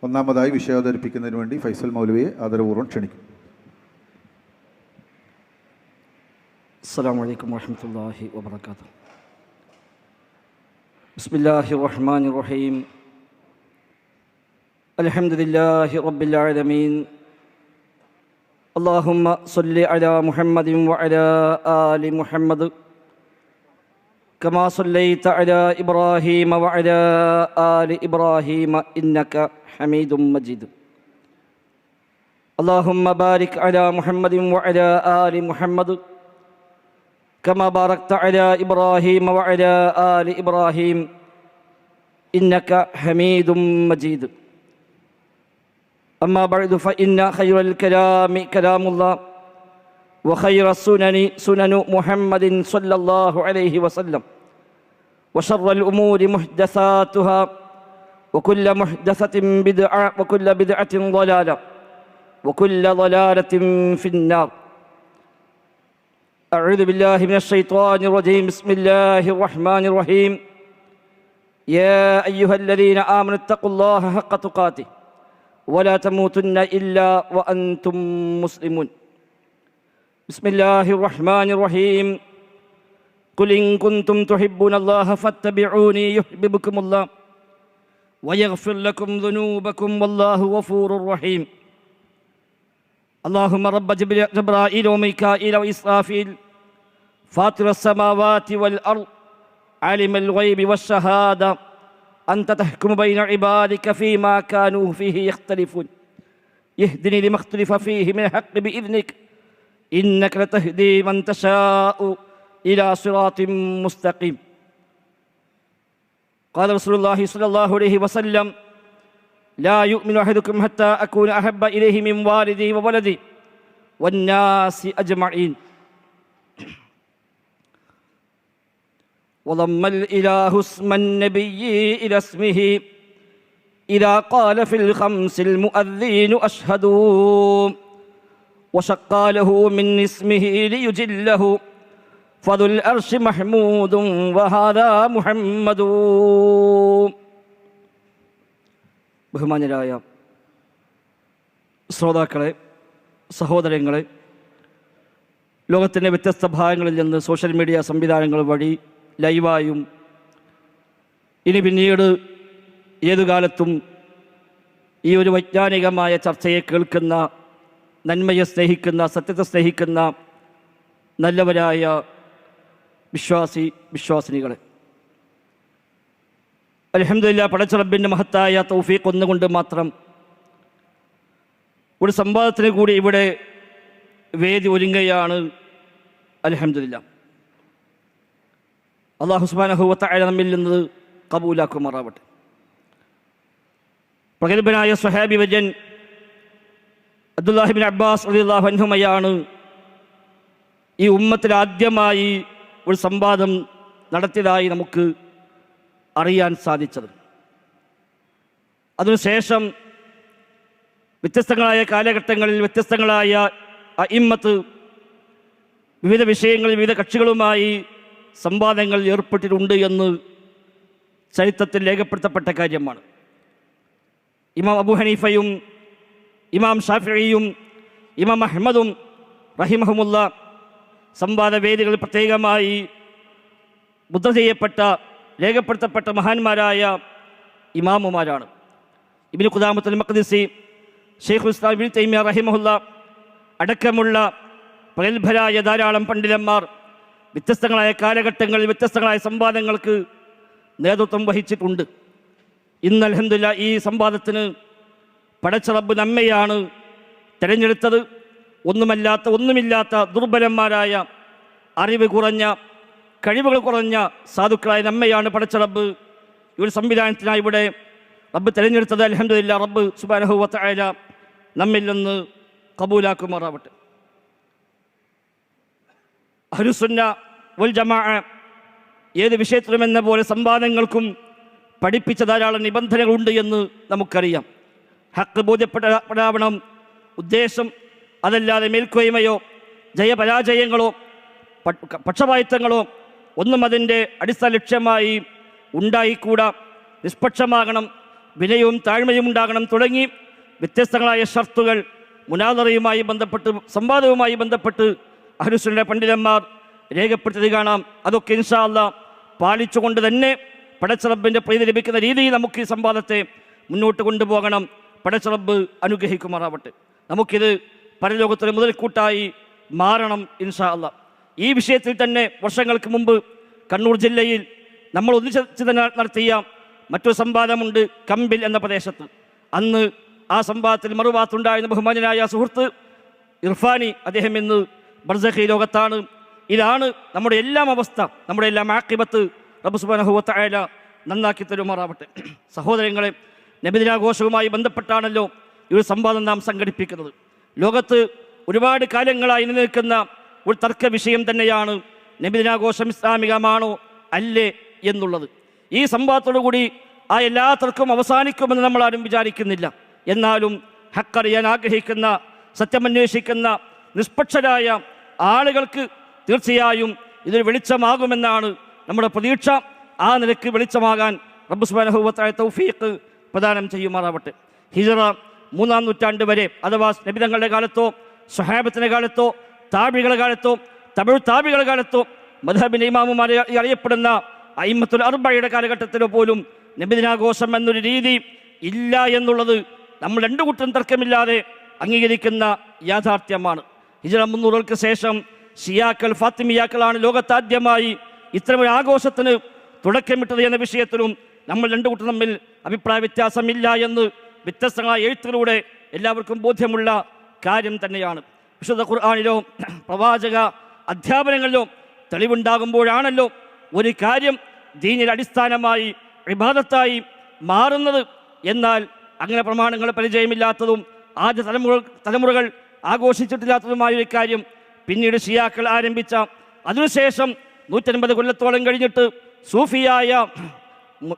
ഒന്നാമതായി വിഷയം അവതരിപ്പിക്കുന്നതിന് വേണ്ടി ഫൈസൽ മൗലവിയെ ആദരപൂർവ്വം ക്ഷണിക്കും. അസ്സലാമു അലൈക്കും വറഹ്മത്തുള്ളാഹി വബറകാതുഹു. ബിസ്മില്ലാഹിർ റഹ്മാനിർ റഹീം. അൽഹംദുലില്ലാഹി റബ്ബിൽ ആലമീൻ. അല്ലാഹുമ്മ സ്വല്ലി അലാ മുഹമ്മദിൻ വഅലാ ആലി മുഹമ്മദ് കമാ സ്വല്ലൈത അലാ ഇബ്രാഹീമ വഅലാ ആലി ഇബ്രാഹീമ ഇന്നക ഹമീദും മജീദ്. അല്ലാഹുമ്മ ബാരിക് അലാ മുഹമ്മദിൻ വഅലാ ആലി മുഹമ്മദ് كما باركت على إبراهيم وعلى آل إبراهيم إنك حميد مجيد. أما بعد فإن خير الكلام كلام الله وخير السنن سنن محمد صلى الله عليه وسلم وشر الأمور محدثاتها وكل محدثة بدعة وكل بدعة ضلالة وكل ضلالة في النار. أعوذ بالله من الشيطان الرجيم. بسم الله الرحمن الرحيم. يا أيها الذين آمنوا اتقوا الله حق تقاته ولا تموتن إلا وأنتم مسلمون. بسم الله الرحمن الرحيم. قل إن كنتم تحبون الله فاتبعوني يحببكم الله ويغفر لكم ذنوبكم والله غفور رحيم. اللهم رب جبرائيل وميكائيل وإسرافيل فاطر السماوات والأرض عالم الغيب والشهادة أنت تحكم بين عبادك فيما كانوا فيه يختلفون يهدني لما اختلف فيه من الحق بإذنك إنك لتهدي من تشاء إلى صراط مستقيم. قال رسول الله صلى الله عليه وسلم لا يؤمن أحدكم حتى أكون أحب إليه من والدي وولدي والناس أجمعين. وضم الإله اسم النبي إلى اسمه إذا قال في الخمس المؤذين أشهد وشقى له من اسمه ليجله فذو الأرش محمود وهذا محمد. ബഹുമാന്യരായ ശ്രോതാക്കളെ, സഹോദരങ്ങളെ, ലോകത്തിൻ്റെ വ്യത്യസ്ത ഭാഗങ്ങളിൽ നിന്ന് സോഷ്യൽ മീഡിയ സംവിധാനങ്ങൾ വഴി ലൈവായും ഇനി പിന്നീട് ഏതുകാലത്തും ഈ ഒരു വൈജ്ഞാനികമായ ചർച്ചയെ കേൾക്കുന്ന, നന്മയെ സ്നേഹിക്കുന്ന, സത്യത്തെ സ്നേഹിക്കുന്ന നല്ലവരായ വിശ്വാസിനികളെ, അൽഹംദുലില്ലാഹ്, പടച്ച റബ്ബിൻ്റെ മഹത്തായ തൗഫീഖ് ഒന്നുകൊണ്ട് മാത്രം ഒരു സംവാദത്തിന് കൂടി ഇവിടെ വേദി ഒരുങ്ങുകയാണ്. അൽഹംദുലില്ലാഹ്, അല്ലാഹു സുബ്ഹാനഹു വ തആല നമ്മിൽ നിന്ന് കബൂലാക്കുമാറാവട്ടെ. പ്രഗത്ഭനായ സ്വഹാബി വര്യൻ അബ്ദുല്ലാഹി ഇബ്നു അബ്ബാസ് റളിയല്ലാഹു അൻഹുമയാണ് ഈ ഉമ്മത്തിൽ ആദ്യമായി ഒരു സംവാദം നടത്തിയതായി നമുക്ക് അറിയാൻ സാധിച്ചത്. അതിനുശേഷം വ്യത്യസ്തങ്ങളായ കാലഘട്ടങ്ങളിൽ വ്യത്യസ്തങ്ങളായ അഇമ്മത്ത് വിവിധ വിഷയങ്ങളിൽ വിവിധ കക്ഷികളുമായി സംവാദങ്ങൾ ഏർപ്പെട്ടിട്ടുണ്ട് എന്ന് ചരിത്രത്തിൽ രേഖപ്പെടുത്തപ്പെട്ട കാര്യമാണ്. ഇമാം അബൂ ഹനീഫയും ഇമാം ഷാഫിഈയും ഇമാം അഹ്മദും റഹിമഹുമുള്ള സംവാദ വേദികളിൽ പ്രത്യേകമായി മുദ്ര ചെയ്യപ്പെട്ട, രേഖപ്പെടുത്തപ്പെട്ട മഹാന്മാരായ ഇമാമുമാരാണ്. ഇബ്നു ഖുദാമത്തുൽ മഖ്ദിസി, ശൈഖുൽ ഇസ്ലാം ഇബ്നു തൈമിയ്യ റഹിമഹുല്ല അടക്കമുള്ള പ്രഗത്ഭരായ ധാരാളം പണ്ഡിതന്മാർ വ്യത്യസ്തങ്ങളായ കാലഘട്ടങ്ങളിൽ വ്യത്യസ്തങ്ങളായ സംവാദങ്ങൾക്ക് നേതൃത്വം വഹിച്ചിട്ടുണ്ട്. ഇന്ന് അൽഹംദുലില്ലാഹ് ഈ സംവാദത്തിന് പടച്ച റബ്ബ് നമ്മെയാണ് തിരഞ്ഞെടുത്തത്. ഒന്നുമില്ലാത്ത ദുർബലന്മാരായ, അറിവ് കുറഞ്ഞ, കഴിവുകൾ കുറഞ്ഞ സാധുക്കളായ നമ്മയാണ് പടച്ച റബ്ബ് ഈ ഒരു സംവിധാനത്തിനായി ഇവിടെ റബ്ബ് തിരഞ്ഞെടുത്തത്. അൽഹംദുലില്ലാഹ്, റബ്ബ് സുബ്ഹാനഹു വ തആല നമ്മിൽ നിന്ന് കബൂലാക്കുമാറാവട്ടെ. അഹ്ലുസുന്ന വൽ ജമാഅ ഏത് വിഷയത്തിലുമെന്ന പോലെ സംവാദങ്ങൾക്കും പഠിപ്പിച്ച ധാരാളം നിബന്ധനകളുണ്ട് എന്ന് നമുക്കറിയാം. ഹക്ക് ബോധ്യപ്പെടാവണം ഉദ്ദേശം. അതല്ലാതെ മേൽക്കോയ്മയോ ജയപരാജയങ്ങളോ പക്ഷപാതിത്വങ്ങളോ ഒന്നും അതിൻ്റെ അടിസ്ഥാന ലക്ഷ്യമായി ഉണ്ടായിക്കൂടാ. നിഷ്പക്ഷമാകണം, വിനയവും താഴ്മയും ഉണ്ടാകണം തുടങ്ങി വ്യത്യസ്തങ്ങളായ ഷർത്തുകൾ മുനാദറയുമായി ബന്ധപ്പെട്ട് സംവാദവുമായി ബന്ധപ്പെട്ട് അഹ്ലുസുന്നയുടെ പണ്ഡിതന്മാർ രേഖപ്പെടുത്തിയത് കാണാം. അതൊക്കെ ഇൻഷാ അല്ലാഹ് പാലിച്ചുകൊണ്ട് തന്നെ പടച്ചറബിൻ്റെ പ്രീതി ലഭിക്കുന്ന രീതിയിൽ നമുക്ക് ഈ സംവാദത്തെ മുന്നോട്ട് കൊണ്ടുപോകണം. പടച്ചറബ് അനുഗ്രഹിക്കുമാറാവട്ടെ. നമുക്കിത് പരലോകത്തൊരു മുതൽക്കൂട്ടായി മാറണം ഇൻഷാ അല്ലാഹ്. ഈ വിഷയത്തിൽ തന്നെ വർഷങ്ങൾക്ക് മുമ്പ് കണ്ണൂർ ജില്ലയിൽ നമ്മൾ ഒന്നിച്ച് തന്നെ നടത്തിയ മറ്റൊരു സംവാദമുണ്ട് കമ്പിൽ എന്ന പ്രദേശത്ത്. അന്ന് ആ സംവാദത്തിൽ മറുഭാഗത്തുണ്ടായിരുന്ന ബഹുമാന്യനായ സുഹൃത്ത് ഇർഫാനി, അദ്ദേഹം ഇന്ന് ബർസഖി ലോകത്താണ്. ഇതാണ് നമ്മുടെ എല്ലാം അവസ്ഥ, നമ്മുടെ എല്ലാം ആഖിബത്ത് റബ്ബ് സുബ്ഹാനഹു വ തആല നന്നാക്കി തരുമാറാവട്ടെ. സഹോദരങ്ങളെ, നബിദിനാഘോഷവുമായി ബന്ധപ്പെട്ടാണല്ലോ ഈ ഒരു സംവാദം നാം സംഘടിപ്പിക്കുന്നത്. ലോകത്ത് ഒരുപാട് കാലങ്ങളായി നിലനിൽക്കുന്ന ഒരു തർക്ക വിഷയം തന്നെയാണ് നബിദിനാഘോഷം ഇസ്ലാമികമാണോ അല്ലേ എന്നുള്ളത്. ഈ സംവാദത്തോടുകൂടി ആ എല്ലാ തർക്കവും അവസാനിക്കുമെന്ന് നമ്മൾ ആരും വിചാരിക്കുന്നില്ല. എന്നാലും ഹക്കറിയാൻ ആഗ്രഹിക്കുന്ന, സത്യമന്വേഷിക്കുന്ന നിഷ്പക്ഷരായ ആളുകൾക്ക് തീർച്ചയായും ഇതൊരു വെളിച്ചമാകുമെന്നാണ് നമ്മുടെ പ്രതീക്ഷ. ആ നിലയ്ക്ക് വെളിച്ചമാകാൻ റബ്ബ് സുബ്ഹാനഹു വ തആല തൗഫീഖ് പ്രദാനം ചെയ്യുമാറാവട്ടെ. ഹിജ്റ 3-ാം നൂറ്റാണ്ട് വരെ, അഥവാ നബി തങ്ങളുടെ കാലത്തോ സ്വഹാബത്തിന്റെ കാലത്തോ താബികളുടെ കാലത്തോ തബഉ താബികളുടെ കാലത്തോ മദ്ഹബിന്റെ ഇമാമുമാരെ അറിയപ്പെടുന്ന അയിമ്മത്തുൽ അർബയുടെ കാലഘട്ടത്തിലോ പോലും നബിദിനാഘോഷം എന്നൊരു രീതി ഇല്ല എന്നുള്ളത് നമ്മൾ രണ്ടു കൂട്ടരും തർക്കമില്ലാതെ അംഗീകരിക്കുന്ന യാഥാർത്ഥ്യമാണ്. ഹിജ്റ 300-ൾക്ക് ശേഷം ഷിയാക്കൾ, ഫാത്തിമിയാക്കളാണ് ലോകത്താദ്യമായി ഇത്തരമൊരു ആഘോഷത്തിന് തുടക്കമിട്ടത് എന്ന വിഷയത്തിലും നമ്മൾ രണ്ടു കൂട്ടരും തമ്മിൽ അഭിപ്രായ വ്യത്യാസമില്ല എന്ന് വ്യത്യസ്തങ്ങളായ എഴുത്തുകളിലൂടെ എല്ലാവർക്കും ബോധ്യമുള്ള കാര്യം തന്നെയാണ്. വിശുദ്ധ ഖുർആനിലോ പ്രവാചക അധ്യാപനങ്ങളിലോ തെളിവുണ്ടാകുമ്പോഴാണല്ലോ ഒരു കാര്യം ദീനിൽ അടിസ്ഥാനമായി ഇബാദത്തായി മാറുന്നത്. എന്നാൽ അങ്ങനെ പ്രമാണങ്ങൾ പരിചയമില്ലാത്തതും ആദ്യ തലമുറകൾ ആഘോഷിച്ചിട്ടില്ലാത്തതുമായ ഒരു കാര്യം പിന്നീട് ഷിയാക്കൾ ആരംഭിച്ച, അതിനുശേഷം 150 കൊല്ലത്തോളം കഴിഞ്ഞിട്ട് സൂഫിയായ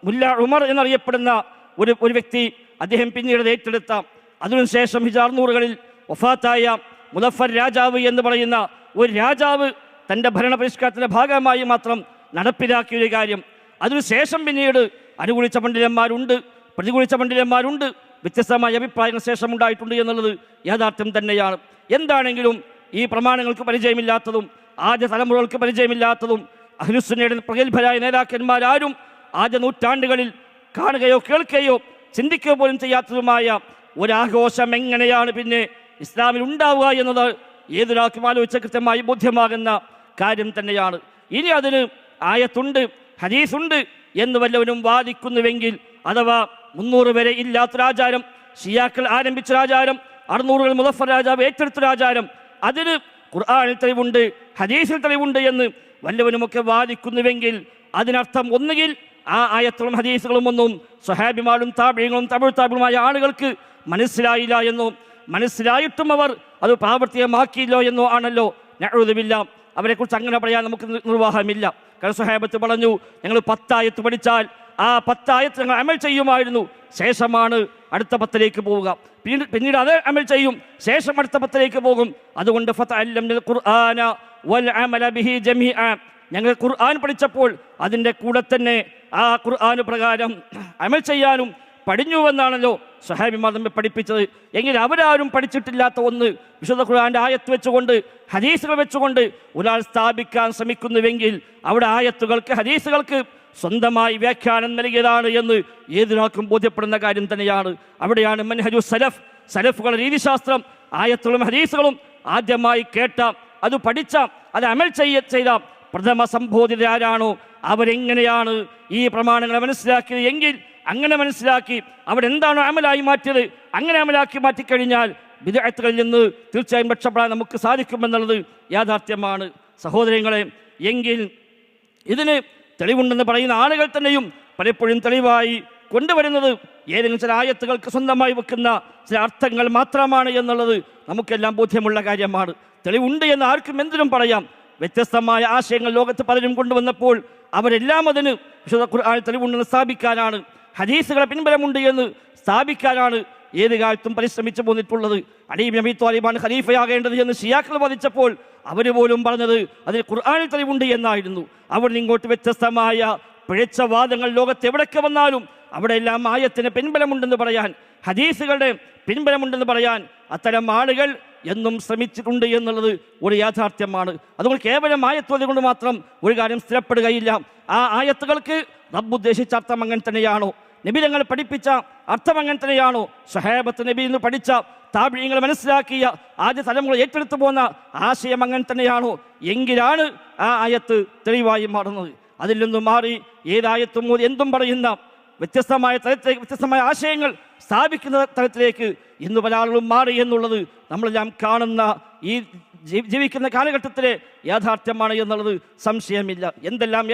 മുല്ല ഉമർ എന്നറിയപ്പെടുന്ന ഒരു വ്യക്തി, അദ്ദേഹം പിന്നീട് ഏറ്റെടുത്ത, അതിനുശേഷം ഹിജ്റ 600-കളിൽ വഫാത്തായ മുദഫർ രാജാവ് എന്ന് പറയുന്ന ഒരു രാജാവ് തൻ്റെ ഭരണ പരിഷ്കാരത്തിൻ്റെ ഭാഗമായി മാത്രം നടപ്പിലാക്കിയ ഒരു കാര്യം. അതിനുശേഷം പിന്നീട് അനുകൂലിച്ച പണ്ഡിതന്മാരുണ്ട്, പ്രതികൂലിച്ച പണ്ഡിതന്മാരുണ്ട്, വ്യത്യസ്തമായ അഭിപ്രായങ്ങൾ ശേഷം ഉണ്ടായിട്ടുണ്ട് എന്നുള്ളത് യാഥാർത്ഥ്യം തന്നെയാണ്. എന്താണെങ്കിലും ഈ പ്രമാണങ്ങൾക്ക് പരിചയമില്ലാത്തതും ആദ്യ തലമുറകൾക്ക് പരിചയമില്ലാത്തതും അഹ്ലുസുന്നയുടെ പ്രഗത്ഭരായ നേതാക്കന്മാരാരും ആദ്യ നൂറ്റാണ്ടുകളിൽ കാണുകയോ കേൾക്കുകയോ ചിന്തിക്കുകയോ പോലും ചെയ്യാത്തതുമായ ഒരാഘോഷം എങ്ങനെയാണ് പിന്നെ ഇസ്ലാമിൽ ഉണ്ടാവുക എന്നത് ഏതൊരാൾക്കും ആലോചിച്ച കൃത്യമായി ബോധ്യമാകുന്ന കാര്യം തന്നെയാണ്. ഇനി അതിന് ആയത്തുണ്ട്, ഹദീസുണ്ട് എന്ന് വല്ലവനും വാദിക്കുന്നുവെങ്കിൽ, അഥവാ 300 വരെ ഇല്ലാത്തൊരാചാരം, ഷിയാക്കൾ ആരംഭിച്ചൊരാചാരം, 600-കൾ മുദഫർ രാജാവ് ഏറ്റെടുത്തൊരാചാരം, അതിന് ഖുർആനിൽ തെളിവുണ്ട്, ഹദീസിൽ തെളിവുണ്ട് എന്ന് വല്ലവനുമൊക്കെ വാദിക്കുന്നുവെങ്കിൽ അതിനർത്ഥം ഒന്നുകിൽ ആ ആയത്തുകളും ഹദീസുകളും ഒന്നും സ്വഹാബിമാരും താബിഈങ്ങളും തബഉ താബിഈകളുമായ ആളുകൾക്ക് മനസ്സിലായില്ല എന്നോ, മനസ്സിലായിട്ടും അവർ അത് പ്രാവർത്തികമാക്കിയില്ലോ എന്നോ ആണല്ലോ. നഊദു ബില്ലാഹ്, അവരെക്കുറിച്ച് അങ്ങനെ പറയാൻ നമുക്ക് നിർവാഹമില്ല. കാരണം സ്വഹാബത്ത് പറഞ്ഞു, ഞങ്ങൾ 10 ആയത്ത് പഠിച്ചാൽ ആ 10 ആയത്ത് ഞങ്ങൾ അമൽ ചെയ്യുമായിരുന്നു, ശേഷമാണ് അടുത്ത 10ലേക്ക് പോവുക, പിന്നീട് അത് അമൽ ചെയ്യും, ശേഷം അടുത്ത 10ലേക്ക് പോകും. അതുകൊണ്ട് ഫതഅല്ലംനൽ ഖുർആന വൽ അമല ബിഹി ജമീഅ, ഞങ്ങൾ ഖുർആൻ പഠിച്ചപ്പോൾ അതിൻ്റെ കൂടെ തന്നെ ആ ഖുർആൻ പ്രകാരം അമൽ ചെയ്യാനും പഠിഞ്ഞുവെന്നാണല്ലോ സ്വഹാബിമാർ നമ്മെ പഠിപ്പിച്ചത്. എങ്കിൽ അവരാരും പഠിച്ചിട്ടില്ലാത്ത ഒന്ന് വിശുദ്ധ ഖുർആന്റെ ആയത്ത് വെച്ചുകൊണ്ട്, ഹദീസുകൾ വെച്ചുകൊണ്ട് ഒരാൾ സ്ഥാപിക്കാൻ ശ്രമിക്കുന്നുവെങ്കിൽ അവിടെ ആയത്തുകൾക്ക്, ഹദീസുകൾക്ക് സ്വന്തമായി വ്യാഖ്യാനം നൽകിയതാണ് എന്ന് ഏതൊരാൾക്കും ബോധ്യപ്പെടുന്ന കാര്യം തന്നെയാണ്. അവിടെയാണ് മൻഹജു സലഫ്, സലഫുകളുടെ രീതിശാസ്ത്രം, ആയത്തുകളും ഹദീസുകളും ആദ്യമായി കേട്ട, അത് പഠിച്ച, അത് അമൽ ചെയ്ത പ്രഥമ സംബോധിതരാരാണോ അവരെങ്ങനെയാണ് ഈ പ്രമാണങ്ങളെ മനസ്സിലാക്കിയത് എങ്കിൽ അങ്ങനെ മനസ്സിലാക്കി അവിടെ എന്താണോ അമലായി മാറ്റിയത് അങ്ങനെ അമലാക്കി മാറ്റിക്കഴിഞ്ഞാൽ ബിദ്അത്തുകളിൽ നിന്ന് തീർച്ചയായും രക്ഷപ്പെടാൻ നമുക്ക് സാധിക്കുമെന്നുള്ളത് യാഥാർത്ഥ്യമാണ്. സഹോദരങ്ങളെ, എങ്കിൽ ഇതിന് തെളിവുണ്ടെന്ന് പറയുന്ന ആളുകൾ തന്നെയും പലപ്പോഴും തെളിവായി കൊണ്ടുവരുന്നത് ഏതെങ്കിലും ചില ആയത്തുകൾക്ക് സ്വന്തമായി വെക്കുന്ന ചില അർത്ഥങ്ങൾ മാത്രമാണ് എന്നുള്ളത് നമുക്കെല്ലാം ബോധ്യമുള്ള കാര്യമാണ്. തെളിവുണ്ട് എന്ന് ആർക്കും എന്തിനും പറയാം. വ്യത്യസ്തമായ ആശയങ്ങൾ ലോകത്ത് പലരും കൊണ്ടുവന്നപ്പോൾ അവരെല്ലാം അതിന് വിശുദ്ധ ഖുർആനിൽ തെളിവുണ്ടെന്ന് സ്ഥാപിക്കാനാണ്, ഹദീസുകളെ പിൻബലമുണ്ട് എന്ന് സ്ഥാപിക്കാനാണ് ഏത് കാലത്തും പരിശ്രമിച്ചു പോന്നിട്ടുള്ളത്. അലി ഇബ്നു അബീ ത്വാലിബാണ് ഖലീഫയാകേണ്ടത് എന്ന് ഷിയാക്കൾ വാദിച്ചപ്പോൾ അവർ പോലും പറഞ്ഞത് അതിന് ഖുർആനിൽ തെളിവുണ്ട് എന്നായിരുന്നു. അവിടെ ഇങ്ങോട്ട് വ്യത്യസ്തമായ പിഴച്ച വാദങ്ങൾ ലോകത്ത് എവിടേക്ക് വന്നാലും അവിടെയെല്ലാം ആയത്തിന് പിൻബലമുണ്ടെന്ന് പറയാൻ, ഹദീസുകളുടെ പിൻബലമുണ്ടെന്ന് പറയാൻ അത്തരം ആളുകൾ എന്നും ശ്രമിച്ചിട്ടുണ്ട് എന്നുള്ളത് ഒരു യാഥാർത്ഥ്യമാണ്. അതുകൊണ്ട് കേവലം ആയത്തോടെ കൊണ്ട് മാത്രം ഒരു കാര്യം സ്ഥിരപ്പെടുകയില്ല. ആ ആയത്തുകൾക്ക് റബ്ബ് ഉദ്ദേശിച്ച അർത്ഥം അങ്ങനെ തന്നെയാണോ? നബി തങ്ങൾ പഠിപ്പിച്ച അർത്ഥം അങ്ങനെ തന്നെയാണോ? സ്വഹാബത്ത് നബിയിൽ നിന്ന് പഠിച്ച താബിഈങ്ങൾ മനസ്സിലാക്കിയ ആദ്യ തലമുറ ഏറ്റെടുത്തു പോന്ന ആശയം അങ്ങനെ തന്നെയാണോ? എങ്കിലാണ് ആ ആയത്ത് തെളിവായി മാറുന്നത്. അതിൽ നിന്നും മാറി ഏതായത്തും എന്തും പറയുന്ന വ്യത്യസ്തമായ തലത്തിലേക്ക്, വ്യത്യസ്തമായ ആശയങ്ങൾ സ്ഥാപിക്കുന്ന തലത്തിലേക്ക് ഇന്ന് പല ആളുകളും മാറി എന്നുള്ളത് നമ്മളെല്ലാം കാണുന്ന ഈ ജീവിക്കുന്ന കാലഘട്ടത്തിലെ യാഥാർത്ഥ്യമാണ് എന്നുള്ളത് സംശയമില്ല.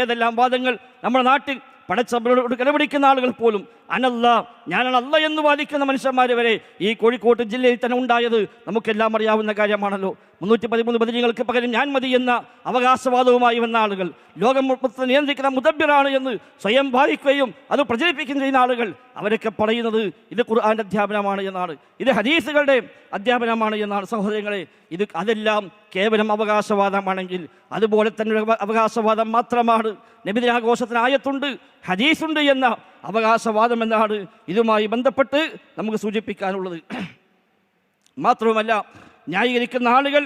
ഏതെല്ലാം വാദങ്ങൾ നമ്മുടെ നാട്ടിൽ പടച്ചവരോട് കിടപിടിക്കുന്ന ആളുകൾ പോലും അനല്ല, ഞാനാണ് അല്ല എന്ന് വാദിക്കുന്ന മനുഷ്യന്മാർ വരെ ഈ കോഴിക്കോട് ജില്ലയിൽ തന്നെ ഉണ്ടായത് നമുക്കെല്ലാം അറിയാവുന്ന കാര്യമാണല്ലോ. 313 ബദരീങ്ങൾക്ക് പകരം ഞാൻ മതി എന്ന അവകാശവാദവുമായി വന്ന ആളുകൾ, ലോകം മൊത്തം നിയന്ത്രിക്കുന്ന മുദബ്ബിറാണ് എന്ന് സ്വയം വാദിക്കുകയും അത് പ്രചരിപ്പിക്കുകയും ചെയ്യുന്ന ആളുകൾ, അവരൊക്കെ പറയുന്നത് ഇത് ഖുർആന്റെ അധ്യാപനമാണ് എന്നാണ്, ഇത് ഹദീസുകളുടെ അധ്യാപനമാണ് എന്നാണ്. സഹോദരങ്ങളെ, അതെല്ലാം കേവലം അവകാശവാദമാണെങ്കിൽ അതുപോലെ തന്നെ അവകാശവാദം മാത്രമാണ്. നബിദിനാഘോഷത്തിന് ആയത്തുണ്ട്, ഹദീസുണ്ട് എന്ന അവകാശവാദം എന്നാണ് ഇതുമായി ബന്ധപ്പെട്ട് നമുക്ക് സൂചിപ്പിക്കാനുള്ളത്. മാത്രവുമല്ല, ന്യായീകരിക്കുന്ന ആളുകൾ,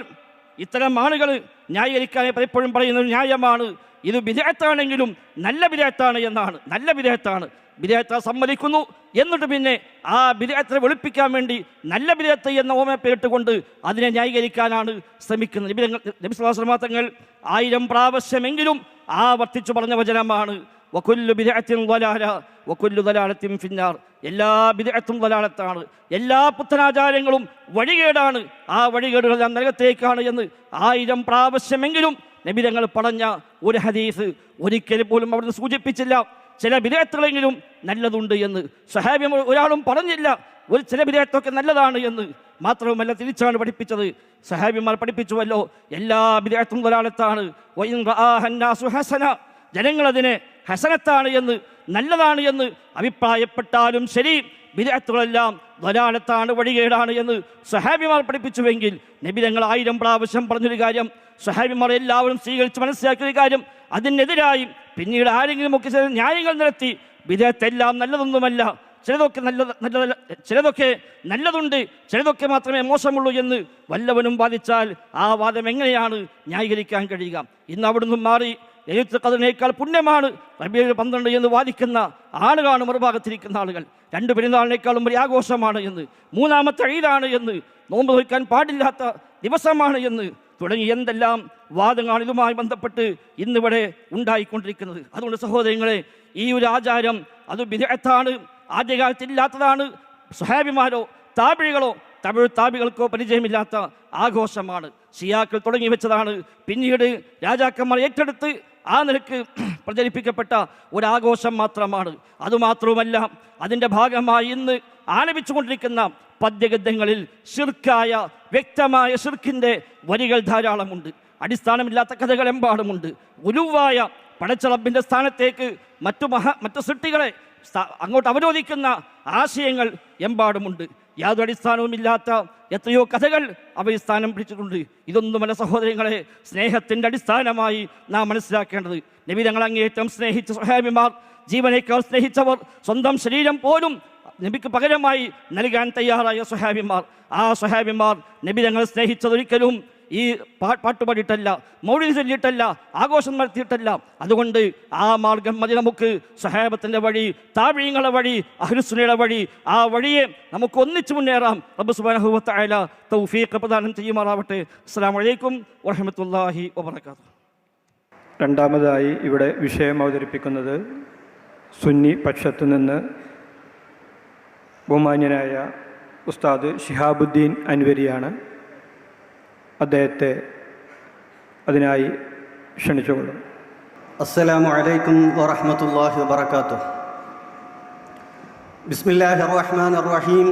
ഇത്തരം ആളുകൾ ന്യായീകരിക്കാൻ പലപ്പോഴും പറയുന്നത് ന്യായമാണ്, ഇത് ബിദ്അത്താണെങ്കിലും നല്ല ബിദ്അത്താണ് എന്നാണ്. നല്ല ബിദ്അത്താണ്, ബിദ്അത്ത് സമ്മതിക്കുന്നു, എന്നിട്ട് പിന്നെ ആ ബിദ്അത്തിനെ വെളുപ്പിക്കാൻ വേണ്ടി നല്ല ബിദ്അത്ത് എന്ന ഓമപ്പേരിട്ടുകൊണ്ട് അതിനെ ന്യായീകരിക്കാനാണ് ശ്രമിക്കുന്നത്. നബി സ്വല്ലല്ലാഹു അലൈഹി വസല്ലം തങ്ങൾ 1000 പ്രാവശ്യമെങ്കിലും ആവർത്തിച്ചു പറഞ്ഞ വചനമാണ് വകുല്ലു ബിദ്അത്തിൻ ളലാല വകുല്ലു ളലാലത്തിൻ ഫിന്നാർ. എല്ലാ ബിദ്അത്തും ളലാലത്താണ്, എല്ലാ പുത്തനാചാരങ്ങളും വഴികേടാണ്, ആ വഴികേടുകളെല്ലാം നരകത്തേക്കാണ് എന്ന് 1000 പ്രാവശ്യമെങ്കിലും നബി തങ്ങൾ പറഞ്ഞ ഒരു ഹദീസ് ഒരിക്കൽ പോലും അവിടുന്ന് സൂചിപ്പിച്ചില്ല ചില ബിദ്അത്തുകളെങ്കിലും നല്ലതുണ്ട് എന്ന്. സ്വഹാബി ഒരാളും പറഞ്ഞില്ല ചില ബിദ്അത്തൊക്കെ നല്ലതാണ് എന്ന്. മാത്രവുമല്ല, തിരിച്ചാണ് പഠിപ്പിച്ചത്. സ്വഹാബിമാർ പഠിപ്പിച്ചുവല്ലോ, എല്ലാ ബിദ്അത്തും ളലാലത്താണ്, വഇൻ റആഹ അന്നാസു ഹസന, ജനങ്ങളതിനെ ഹസനത്താണ് എന്ന്, നല്ലതാണ് എന്ന് അഭിപ്രായപ്പെട്ടാലും ശരി, ബിദ്അത്തുകളെല്ലാം ളലാലത്താണ്, വഴികേടാണ് എന്ന് സ്വഹാബിമാർ പഠിപ്പിച്ചുവെങ്കിൽ നബി തങ്ങൾ 1000 പ്രാവശ്യം പറഞ്ഞൊരു കാര്യം, സ്വഹാബിമാർ എല്ലാവരും സ്വീകരിച്ച് മനസ്സിലാക്കിയൊരു കാര്യം, അതിനെതിരായി പിന്നീട് ആരെങ്കിലും ഒക്കെ ചില ന്യായങ്ങൾ നിരത്തി ബിദ്അത്തെല്ലാം നല്ലതൊന്നുമല്ല, ചിലതൊക്കെ ചിലതൊക്കെ നല്ലതുണ്ട്, ചിലതൊക്കെ മാത്രമേ മോശമുള്ളൂ എന്ന് വല്ലവനും വാദിച്ചാൽ ആ വാദം എങ്ങനെയാണ് ന്യായീകരിക്കാൻ കഴിയുക? ഇന്ന് അവിടുന്ന് മാറി ലൈലത്തുൽ ഖദ്റിനേക്കാൾ പുണ്യമാണ് റബീഉൽ 12 എന്ന് വാദിക്കുന്ന ആളുകളാണ് മറുഭാഗത്തിരിക്കുന്ന ആളുകൾ. 2 പെരുന്നാളിനേക്കാളും വലിയ ആഘോഷമാണ് എന്ന്, 3ാമത്തെ ഈദാണ് എന്ന്, നോമ്പ് നോക്കാൻ പാടില്ലാത്ത ദിവസമാണ് എന്ന് തുടങ്ങി എന്തെല്ലാം വാദങ്ങളാണ് ഇതുമായി ബന്ധപ്പെട്ട് ഇന്നിവിടെ ഉണ്ടായിക്കൊണ്ടിരിക്കുന്നത്. അതുകൊണ്ട് സഹോദരങ്ങളെ, ഈ ഒരു ആചാരം അത് ബിദ്അത്താണ്, ആദ്യകാലത്തില്ലാത്തതാണ്, സ്വഹാബിമാരോ താബിഴികളോ താബികൾക്കോ പരിചയമില്ലാത്ത ആഘോഷമാണ്, ഷിയാക്കൾ തുടങ്ങി വെച്ചതാണ്, പിന്നീട് രാജാക്കന്മാർ ഏറ്റെടുത്ത് ആ നിലക്ക് പ്രചരിപ്പിക്കപ്പെട്ട ഒരാഘോഷം മാത്രമാണ്. അതുമാത്രവുമല്ല, അതിൻ്റെ ഭാഗമായി ഇന്ന് ആലപിച്ചുകൊണ്ടിരിക്കുന്ന പദ്യഗദ്യങ്ങളിൽ ഷിർക്കായ വ്യക്തമായ ഷിർക്കിൻ്റെ വരികൾ ധാരാളമുണ്ട്, അടിസ്ഥാനമില്ലാത്ത കഥകൾ എമ്പാടുമുണ്ട്, ഉലുവായ പടച്ചറബിൻ്റെ സ്ഥാനത്തേക്ക് മറ്റു സൃഷ്ടികളെ അങ്ങോട്ട് അവരോധിക്കുന്ന ആശയങ്ങൾ എമ്പാടുമുണ്ട്. യാതൊരു അടിസ്ഥാനവുമില്ലാത്ത എത്രയോ കഥകൾ അവയിൽ സ്ഥാനം പിടിച്ചിട്ടുണ്ട്. ഇതൊന്നുമല്ല സഹോദരങ്ങളെ, സ്നേഹത്തിൻ്റെ അടിസ്ഥാനമായി നാം മനസ്സിലാക്കേണ്ടത്. നബി തങ്ങൾ അങ്ങേയറ്റം സ്നേഹിച്ച സ്വഹാബിമാർ, ജീവനേക്കാൾ സ്നേഹിച്ചവർ, സ്വന്തം ശരീരം പോലും നബിക്ക് പകരമായി നൽകാൻ തയ്യാറായ സ്വഹാബിമാർ, ആ സ്വഹാബിമാർ നബി തങ്ങൾ സ്നേഹിച്ചതൊരിക്കലും ഈ പാട്ടുപാടിയിട്ടല്ല, മൗലിദ് ചൊല്ലിയിട്ടല്ല, ആഘോഷം നടത്തിയിട്ടല്ല. അതുകൊണ്ട് ആ മാർഗം മതി നമുക്ക്. സ്വഹാബത്തിൻ്റെ വഴി, താബിഈങ്ങളുടെ വഴി, അഹ്ലുസുന്നയുടെ വഴി, ആ വഴിയെ നമുക്ക് ഒന്നിച്ചു മുന്നേറാം. റബ്ബ് സുബ്ഹാനഹു വ തആല തൗഫീഖ് പ്രദാനം ചെയ്യുമാറാവട്ടെ. അസ്സലാമു അലൈക്കും വറഹ്മത്തുള്ളാഹി വബറകാതുഹു. രണ്ടാമതായി ഇവിടെ വിഷയം അവതരിപ്പിക്കുന്നത് സുന്നി പക്ഷത്തു നിന്ന് ബഹുമാന്യനായ ഉസ്താദ് ശിഹാബുദ്ദീൻ അൻവരിയാണ്. അദ്ദേഹത്തെ അതിനായി ക്ഷണിച്ചുകൊള്ളും. അസ്സലാമു അലൈക്കും വറഹ്മത്തുള്ളാഹി വബറകാതുഹു. ബിസ്മില്ലാഹിർ റഹ്മാനിർ റഹീം.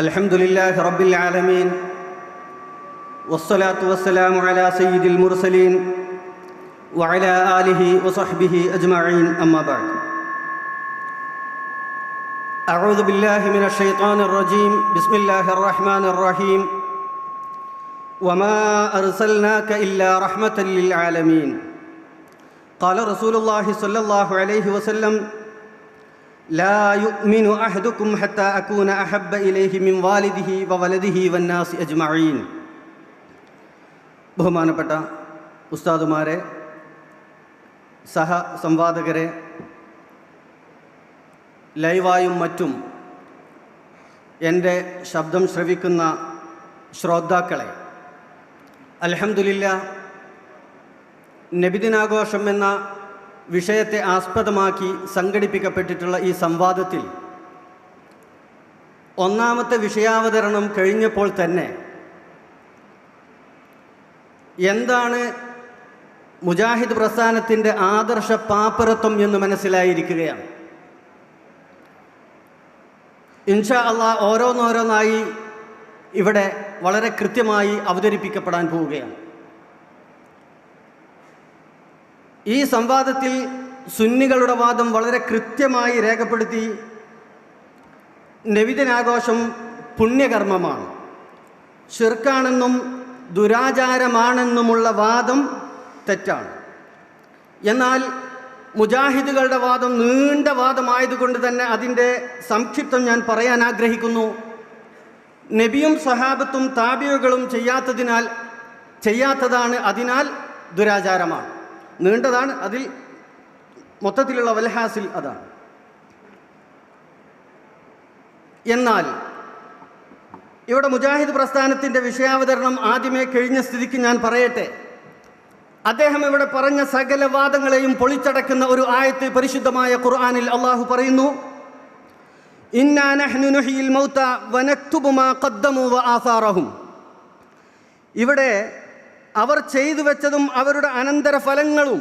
അൽഹംദുലില്ലാഹി റബ്ബിൽ ആലമീൻ. വസ്സലാത്തു വസ്സലാമു അലാ സയ്യിദിൽ മുർസലീൻ വഅലാ ആലിഹി വസഹ്ബിഹി അജ്മഈൻ. അമ്മാ ബഅദ്. അഊദു ബില്ലാഹി മിനശ് ശൈത്വാനിർ റജീം. ബിസ്മില്ലാഹിർ റഹ്മാനിർ റഹീം. وما أرسلناك إلا رحمة للعالمين. قال رسول الله صلى الله عليه وسلم ലാ യുഅ്മിനു അഹദുക്കും ഹത്താ അകൂന അഹബ്ബ ഇലൈഹി മിൻ വാലിദിഹി വവലദിഹി വന്നാസി അജ്മഈൻ. ബഹുമാനപ്പെട്ട ഉസ്താദുമാരെ, സംവാദകരെ, ലൈവായും മറ്റും എൻ്റെ ശബ്ദം ശ്രവിക്കുന്ന ശ്രോതാക്കളെ, അൽഹംദുലില്ലാഹ്, നബിദിനാഘോഷം എന്ന വിഷയത്തെ ആസ്പദമാക്കി സംഘടിപ്പിക്കപ്പെട്ടിട്ടുള്ള ഈ സംവാദത്തിൽ ഒന്നാമത്തെ വിഷയാവതരണം കഴിഞ്ഞപ്പോൾ തന്നെ എന്താണ് മുജാഹിദ് പ്രസ്ഥാനത്തിൻ്റെ ആദർശ പാപ്പരത്വം എന്ന് മനസ്സിലായിരിക്കുകയാണ്. ഇൻഷാ അല്ലാഹ് ഓരോന്നോരോന്നായി ഇവിടെ വളരെ കൃത്യമായി അവതരിപ്പിക്കപ്പെടാൻ പോവുകയാണ്. ഈ സംവാദത്തിൽ സുന്നികളുടെ വാദം വളരെ കൃത്യമായി രേഖപ്പെടുത്തി. നബിദിനാഘോഷം പുണ്യകർമ്മമാണ്, ശിർക്കാണെന്നും ദുരാചാരമാണെന്നുമുള്ള വാദം തെറ്റാണ്. എന്നാൽ മുജാഹിദുകളുടെ വാദം നീണ്ട വാദമായതുകൊണ്ട് തന്നെ അതിൻ്റെ സംക്ഷിപ്തം ഞാൻ പറയാൻ ആഗ്രഹിക്കുന്നു. നബിയും സഹാബത്തും താബിഉകളും ചെയ്യാത്തതാണ്, അതിനാൽ ദുരാചാരമാണ്. നീണ്ടതാണ്, അതിൽ മൊത്തത്തിലുള്ള വൽഹാസിൽ അതാണ്. എന്നാൽ ഇവിടെ മുജാഹിദ് പ്രസ്ഥാനത്തിൻ്റെ വിഷയാവതരണം ആദ്യമേ കഴിഞ്ഞ സ്ഥിതിക്ക് ഞാൻ പറയട്ടെ. അദ്ദേഹം ഇവിടെ പറഞ്ഞ സകല വാദങ്ങളെയും പൊളിച്ചടക്കുന്ന ഒരു ആയത്ത് പരിശുദ്ധമായ ഖുർആനിൽ അള്ളാഹു പറയുന്നു, ഇന്നാ നഹ്നു നുഹ്യിൽ മൗത വനക്തുബു മാ ഖദ്ദമു വആസാറഹും. ഇവിടെ അവർ ചെയ്തു വെച്ചതും അവരുടെ അനന്തരഫലങ്ങളും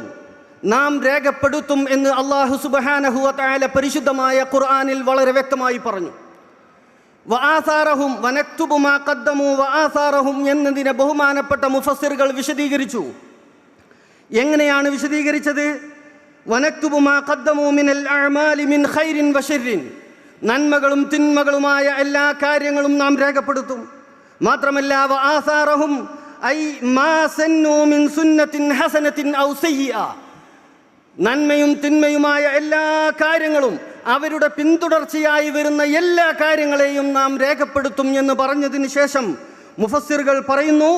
നാം രേഖപ്പെടുത്തും എന്ന് അല്ലാഹു സുബ്ഹാനഹു വ തആല പരിശുദ്ധമായ ഖുർആനിൽ വളരെ വ്യക്തമായി പറഞ്ഞു. വആസാറഹും വനക്തുബു മാ ഖദ്ദമു വആസാറഹും എന്നതിനെ ബഹുമാനപ്പെട്ട മുഫസ്സിറുകൾ വിശദീകരിച്ചു. എങ്ങനെയാണ് വിശദീകരിച്ചത്? വനക്തുബു മാ ഖദ്ദമു മിനൽ അഅമാലി മിൻ ഖൈരിൻ വശർരിൻ, നന്മകളും തിന്മകളുമായ എല്ലാ കാര്യങ്ങളും നാം രേഖപ്പെടുത്തും. മാത്രമല്ല വആസാറഹും ഐ മാ സന്നു മിൻ സുന്നത്തിൻ ഹസനത്തിൻ ഔ സയ്യിഅ, നന്മയും തിന്മയുമായ എല്ലാ കാര്യങ്ങളും അവരുടെ പിന്തുടർച്ചയായി വരുന്ന എല്ലാ കാര്യങ്ങളെയും നാം രേഖപ്പെടുത്തും എന്ന് പറഞ്ഞതിന് ശേഷം മുഫസ്സിറുകൾ പറയുന്നു,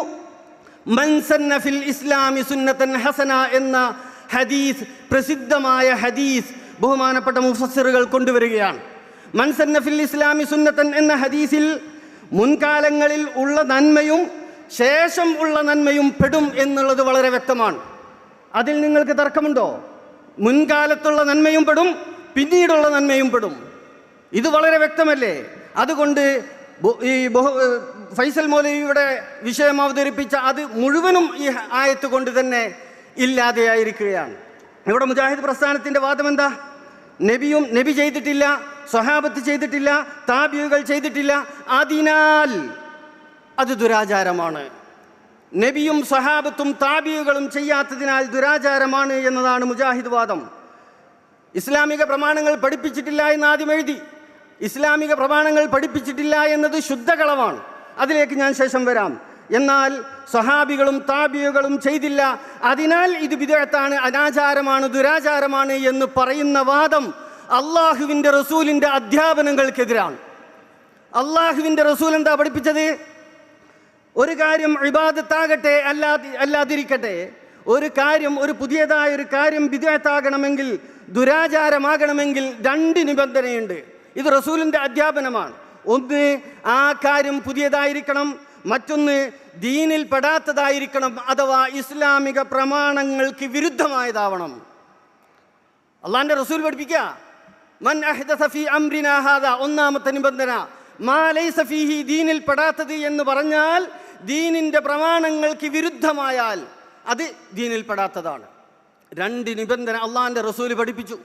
മൻ സന്ന ഫിൽ ഇസ്ലാമി സുന്നത്തൻ ഹസന എന്ന ഹദീസ്, പ്രസിദ്ധമായ ഹദീസ് ബഹുമാനപ്പെട്ട മുഫസ്സിറുകൾ കൊണ്ടുവരികയാണ്. മൻ സന്ന ഫിൽ ഇസ്ലാമി സുന്നത്തൻ എന്ന ഹദീസിൽ മുൻകാലങ്ങളിൽ ഉള്ള നന്മയും ശേഷം ഉള്ള നന്മയും പെടും എന്നുള്ളത് വളരെ വ്യക്തമാണ്. അതിൽ നിങ്ങൾക്ക് തർക്കമുണ്ടോ? മുൻകാലത്തുള്ള നന്മയും പെടും, പിന്നീടുള്ള നന്മയും പെടും. ഇത് വളരെ വ്യക്തമല്ലേ? അതുകൊണ്ട് ഈ ഫൈസൽ മൗലവിയുടെ വിഷയം അവതരിപ്പിച്ച അത് മുഴുവനും ഈ ആയത്ത് കൊണ്ട് തന്നെ ഇല്ലാതെയായിരിക്കുകയാണ്. ഇവിടെ മുജാഹിദ് പ്രസ്ഥാനത്തിൻ്റെ വാദം എന്താ? നബി ചെയ്തിട്ടില്ല, സ്വഹാബത്ത് ചെയ്തിട്ടില്ല, താബിഉകൾ ചെയ്തിട്ടില്ല, അതിനാൽ അത് ദുരാചാരമാണ്. നബിയും സ്വഹാബത്തും താബിഉകളും ചെയ്യാത്തതിനാൽ ദുരാചാരമാണ് എന്നതാണ് മുജാഹിദ് വാദം. ഇസ്ലാമിക പ്രമാണങ്ങൾ പഠിപ്പിച്ചിട്ടില്ല എന്ന് ആദ്യം എഴുതി. ഇസ്ലാമിക പ്രമാണങ്ങൾ പഠിപ്പിച്ചിട്ടില്ല എന്നത് ശുദ്ധകളവാണ്. അതിലേക്ക് ഞാൻ ശേഷം വരാം. എന്നാൽ സ്വഹാബികളും താബിഉകളും ചെയ്തില്ല, അതിനാൽ ഇത് ബിദ്അത്താണ്, അനാചാരമാണ്, ദുരാചാരമാണ് എന്ന് പറയുന്ന വാദം അള്ളാഹുവിൻ്റെ റസൂലിൻ്റെ അധ്യാപനങ്ങൾക്കെതിരാണ്. അള്ളാഹുവിൻ്റെ റസൂൽ എന്താ പഠിപ്പിച്ചത്? ഒരു കാര്യം ഇബാദത്താകട്ടെ അല്ലാതിരിക്കട്ടെ, ഒരു പുതിയതായ ഒരു കാര്യം ബിദ്അത്താകണമെങ്കിൽ, ദുരാചാരമാകണമെങ്കിൽ 2 നിബന്ധനയുണ്ട്. ഇത് റസൂലിൻ്റെ അധ്യാപനമാണ്. ഒന്ന്, ആ കാര്യം പുതിയതായിരിക്കണം. മറ്റൊന്ന്, ദീനിൽ പെടാത്തതായിരിക്കണം, അഥവാ ഇസ്ലാമിക പ്രമാണങ്ങൾക്ക് വിരുദ്ധമായതാവണം. അള്ളാഹിൻ്റെ റസൂൽ പഠിപ്പിക്കുക, മൻ അഹ്ദസ ഫീ അംരിനാ ഹാദാ, ഒന്നാമത്തെ നിബന്ധന, മാ ലൈസ ഫീഹി, ദീനിൽ പെടാത്തത് എന്ന് പറഞ്ഞാൽ ദീനിൻ്റെ പ്രമാണങ്ങൾക്ക് വിരുദ്ധമായാൽ അത് ദീനിൽ പെടാത്തതാണ്. 2 നിബന്ധന അള്ളാഹിൻ്റെ റസൂൽ പഠിപ്പിച്ചു.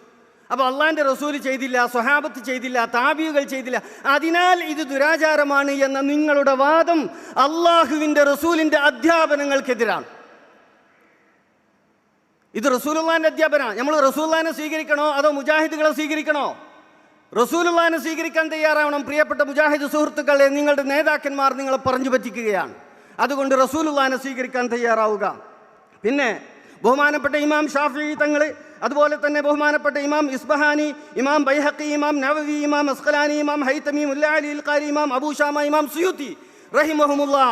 അപ്പോൾ അള്ളാഹിൻ്റെ റസൂൽ ചെയ്തില്ല, സ്വഹാബത്ത് ചെയ്തില്ല, താബിഉകൾ ചെയ്തില്ല, അതിനാൽ ഇത് ദുരാചാരമാണ് എന്ന നിങ്ങളുടെ വാദം അള്ളാഹുവിൻ്റെ റസൂലിൻ്റെ അധ്യാപനങ്ങൾക്കെതിരാണ്. ഇത് റസൂലുള്ളാഹിൻ്റെ അധ്യാപനമാണ്. നമ്മൾ റസൂലുള്ളാഹിനെ സ്വീകരിക്കണോ അതോ മുജാഹിദുകളെ സ്വീകരിക്കണോ? റസൂലുള്ളാഹിനെ സ്വീകരിക്കാൻ തയ്യാറാവണം. പ്രിയപ്പെട്ട മുജാഹിദ് സുഹൃത്തുക്കളെ, നിങ്ങളുടെ നേതാക്കന്മാർ നിങ്ങളെ പറഞ്ഞു പറ്റിക്കുകയാണ്. അതുകൊണ്ട് റസൂലുള്ളാഹിനെ സ്വീകരിക്കാൻ തയ്യാറാവുക. പിന്നെ ബഹുമാനപ്പെട്ട ഇമാം ഷാഫിഈ തങ്ങൾ, അതുപോലെ തന്നെ ബഹുമാനപ്പെട്ട ഇമാം ഇസ്ബഹാനി, ഇമാം ബൈഹഖി, ഇമാം നവവി, ഇമാം അസ്ഖലാനി, ഇമാം ഹൈതമി, മുല്ല അലി അൽ ഖാരി, ഇമാം അബൂ ഷാമ, ഇമാം സുയൂത്തി റഹിമഹുമുല്ലാ,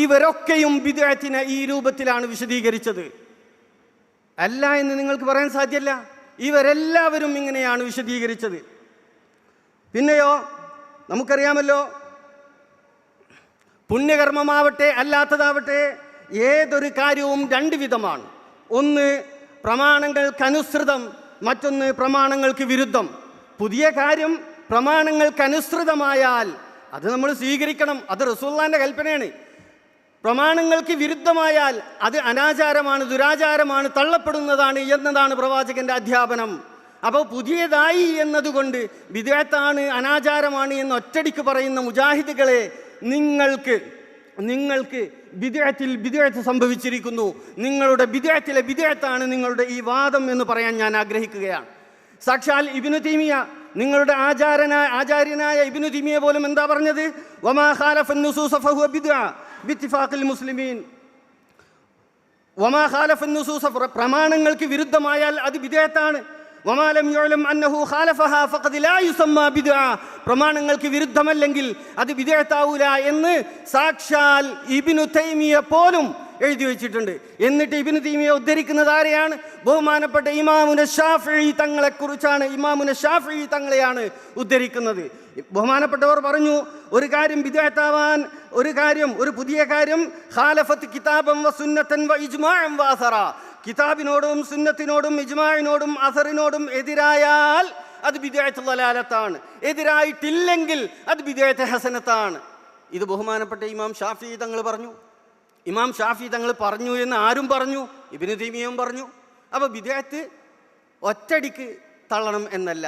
ഇവരൊക്കെയും ബിദ്അത്തിനെ ഈ രൂപത്തിലാണ് വിശദീകരിച്ചത്. അല്ല എന്ന് നിങ്ങൾക്ക് പറയാൻ സാധ്യമല്ല. ഇവരെല്ലാവരും ഇങ്ങനെയാണ് വിശദീകരിച്ചത്. പിന്നെയോ നമുക്കറിയാമല്ലോ, പുണ്യകർമ്മമാവട്ടെ അല്ലാത്തതാവട്ടെ ഏതൊരു കാര്യവും രണ്ട് വിധമാണ്. ഒന്ന് പ്രമാണങ്ങൾക്കനുസൃതം, മറ്റൊന്ന് പ്രമാണങ്ങൾക്ക് വിരുദ്ധം. പുതിയ കാര്യം പ്രമാണങ്ങൾക്കനുസൃതമായാൽ അത് നമ്മൾ സ്വീകരിക്കണം, അത് റസൂലുള്ളാഹിന്റെ കൽപ്പനയാണ്. പ്രമാണങ്ങൾക്ക് വിരുദ്ധമായാൽ അത് അനാചാരമാണ്, ദുരാചാരമാണ്, തള്ളപ്പെടുന്നതാണ് എന്നതാണ് പ്രവാചകന്റെ അധ്യാപനം. അപ്പോൾ പുതിയതായി എന്നതുകൊണ്ട് ബിദ്അത്താണ്, അനാചാരമാണ് എന്ന് ഒറ്റടിക്ക് പറയുന്ന മുജാഹിദുകളെ, നിങ്ങൾക്ക് ബിദ്അത്ത് സംഭവിച്ചിരിക്കുന്നു. നിങ്ങളുടെ ബിദ്അത്തിലെ ബിദ്അത്താണ് നിങ്ങളുടെ ഈ വാദം എന്ന് പറയാൻ ഞാൻ ആഗ്രഹിക്കുകയാണ്. സാക്ഷാൽ ഇബ്നു തൈമിയ, നിങ്ങളുടെ ആചാര്യനായ ഇബ്നു തൈമിയ പോലും എന്താ പറഞ്ഞത്? വമാ ഖാലഫ അൻ-നുസൂസ ഫഹുവ ബിദ്അ ബിത്തിഫാഖിൽ മുസ്ലിമീൻ. വമാ ഖാലഫ അൻ-നുസൂസ, പ്രമാണങ്ങൾക്ക് വിരുദ്ധമായാൽ അത് ബിദ്അത്താണ്. വമാ ലം യുഅലം അന്നഹു ഖാലഫഹാ ഫഖദ് ലാ യുസമ്മാ ബിദ്അ, പ്രമാണങ്ങൾക്ക് വിരുദ്ധമല്ലെങ്കിൽ അത് ബിദ്അത്താവൂല എന്ന് സാക്ഷാൽ ഇബ്നു തൈമിയ പോലും എഴുതി വെച്ചിട്ടുണ്ട്. എന്നിട്ട് ഇബ്നു തൈമിയ ഉദ്ധരിക്കുന്നത് ആരെയാണ്? ബഹുമാനപ്പെട്ട ഇമാമുന ഷാഫിഈ തങ്ങളെക്കുറിച്ചാണ്. ഇമാമുന ഷാഫിഈ തങ്ങളെയാണ് ഉദ്ധരിക്കുന്നത്. ബഹുമാനപ്പെട്ടവർ പറഞ്ഞു, ഒരു കാര്യം ബിദ്അത്താവാൻ, ഒരു പുതിയ കാര്യം ഖാലഫത്ത് കിതാബൻ വ സുന്നത്തൻ വ ഇജ്മാഅൻ വ അസറ, കിതാബിനോടും സുന്നത്തിനോടും ഇജ്മാഇനോടും അസറിനോടും എതിരായാൽ അത് ബിദ്അത്ത് ളലാലത്താണ്, എതിരായിട്ടില്ലെങ്കിൽ അത് ബിദ്അത്ത് ഹസനത്താണ്. ഇത് ബഹുമാനപ്പെട്ട ഇമാം ഷാഫിഈ തങ്ങൾ പറഞ്ഞു. ഇമാം ഷാഫിഈ തങ്ങൾ പറഞ്ഞു എന്ന് ആരും പറഞ്ഞു? ഇബ്നു തൈമിയയും പറഞ്ഞു. അപ്പോൾ ബിദ്അത്ത് ഒറ്റടിക്ക് തള്ളണം എന്നല്ല.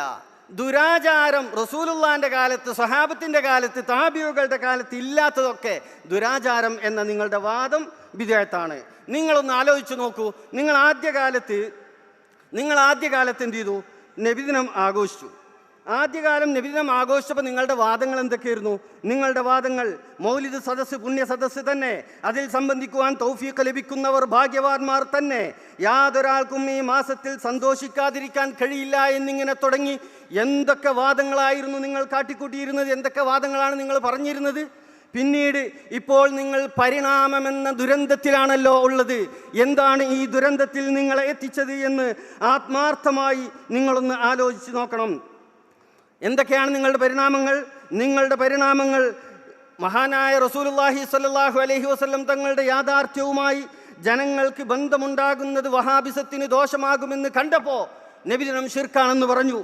ദുരാചാരം റസൂലുള്ളാഹിന്റെ കാലത്ത്, സ്വഹാബത്തിന്റെ കാലത്ത്, താബിഈകളുടെ കാലത്ത് ഇല്ലാത്തതൊക്കെ ദുരാചാരം എന്ന നിങ്ങളുടെ വാദം ബിദ്അത്താണ്. നിങ്ങളൊന്ന് ആലോചിച്ച് നോക്കൂ. നിങ്ങൾ ആദ്യകാലത്ത് എന്ത് ചെയ്തു? നബിദിനം ആഘോഷിച്ചു. ആദ്യകാലം നബിദിനം ആഘോഷിച്ചപ്പോൾ നിങ്ങളുടെ വാദങ്ങൾ എന്തൊക്കെയായിരുന്നു? നിങ്ങളുടെ വാദങ്ങൾ മൗലിദ് സദസ്സ് പുണ്യ സദസ്സ് തന്നെ, അതിൽ സംബന്ധിക്കുവാൻ തൗഫീഖ് ലഭിക്കുന്നവർ ഭാഗ്യവാന്മാർ തന്നെ, യാതൊരാൾക്കും ഈ മാസത്തിൽ സന്തോഷിക്കാതിരിക്കാൻ കഴിയില്ല എന്നിങ്ങനെ തുടങ്ങി എന്തൊക്കെ വാദങ്ങളായിരുന്നു നിങ്ങൾ കാട്ടിക്കൂട്ടിയിരുന്നത്, എന്തൊക്കെ വാദങ്ങളാണ് നിങ്ങൾ പറഞ്ഞിരുന്നത്. പിന്നീട് ഇപ്പോൾ നിങ്ങൾ പരിണാമമെന്ന ദുരന്തത്തിലാണല്ലോ ഉള്ളത്. എന്താണ് ഈ ദുരന്തത്തിൽ നിങ്ങളെ എത്തിച്ചത് എന്ന് ആത്മാർത്ഥമായി നിങ്ങളൊന്ന് ആലോചിച്ച് നോക്കണം. എന്തൊക്കെയാണ് നിങ്ങളുടെ പരിണാമങ്ങൾ? മഹാനായ റസൂലുള്ളാഹി സ്വല്ലല്ലാഹു അലൈഹി വസല്ലം തങ്ങളുടെ യാഥാർത്ഥ്യവുമായി ജനങ്ങൾക്ക് ബന്ധമുണ്ടാകുന്നത് വഹാബിസത്തിന് ദോഷമാകുമെന്ന് കണ്ടപ്പോൾ നബിദിനം ശിർക്കാണെന്ന് പറഞ്ഞു.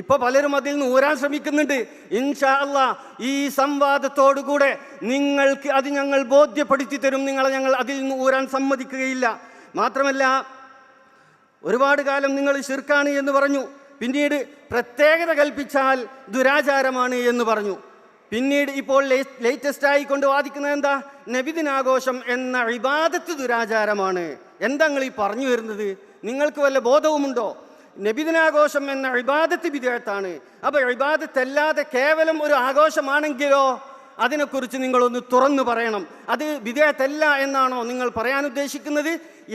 ഇപ്പോൾ പലരും അതിൽ നിന്ന് ഊരാൻ ശ്രമിക്കുന്നുണ്ട്. ഇൻഷാ അല്ലാഹ് ഈ സംവാദത്തോടുകൂടെ നിങ്ങൾക്ക് അത് ഞങ്ങൾ ബോധ്യപ്പെടുത്തി തരും. ഞങ്ങൾ അതിൽ നിന്ന് ഊരാൻ സമ്മതിക്കുകയില്ല. മാത്രമല്ല, ഒരുപാട് കാലം നിങ്ങൾ ശിർക്കാണ് എന്ന് പറഞ്ഞു. പിന്നീട് പ്രത്യേകത കൽപ്പിച്ചാൽ ദുരാചാരമാണ് എന്ന് പറഞ്ഞു. പിന്നീട് ഇപ്പോൾ ലേറ്റസ്റ്റായി കൊണ്ട് വാദിക്കുന്നത് എന്താ? നബിദിനാഘോഷം എന്ന ഇബാദത്ത് ദുരാചാരമാണ്. എന്താ നിങ്ങൾ ഈ പറഞ്ഞു വരുന്നത്? നിങ്ങൾക്ക് വല്ല ബോധവുമുണ്ടോ? നബിദിനാഘോഷം എന്ന ഇബാദത്ത് ബിദ്അത്താണ്. അപ്പോൾ ഇബാദത്ത് അല്ലാതെ കേവലം ഒരു ആഘോഷമാണെങ്കിലോ അതിനെക്കുറിച്ച് നിങ്ങളൊന്ന് തുറന്നു പറയണം. അത് ബിദ്അത്തല്ല എന്നാണോ നിങ്ങൾ പറയാൻ ഉദ്ദേശിക്കുന്നത്?